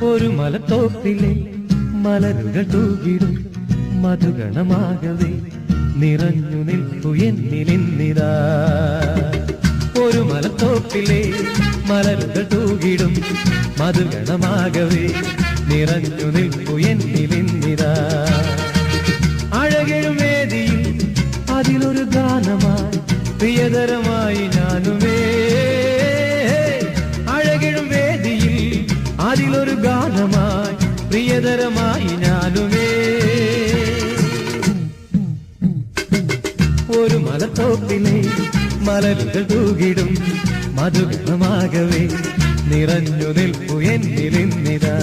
ഒരു മലത്തോപ്പിലെ മലരുകൾ തൂകിടും മധുഗണമാകവേ നിറഞ്ഞു നിൽക്കു എന്നിലിന്നിതാ. ഒരു മലത്തോപ്പിലെ മലരുകൾ തൂകിടും മധുഗണമാകവേ നിറഞ്ഞു നിൽക്കു എന്നിലിന്നിതാ. അഴകെഴും വേദിയിൽ അതിലൊരു ഗാനമായി പ്രിയതരമായി ഞാനുമേ. അഴകെഴും വേദിയിൽ അതിലൊരു ഗാനമായി പ്രിയതരമായി ഞാനുമേ. ഒരു മലത്തോപ്പിലെ മലരുകൾ തൂകിടും മധുഗണമാകവേ നിറഞ്ഞു നിൽപ്പു എന്നിലിന്നിതാ.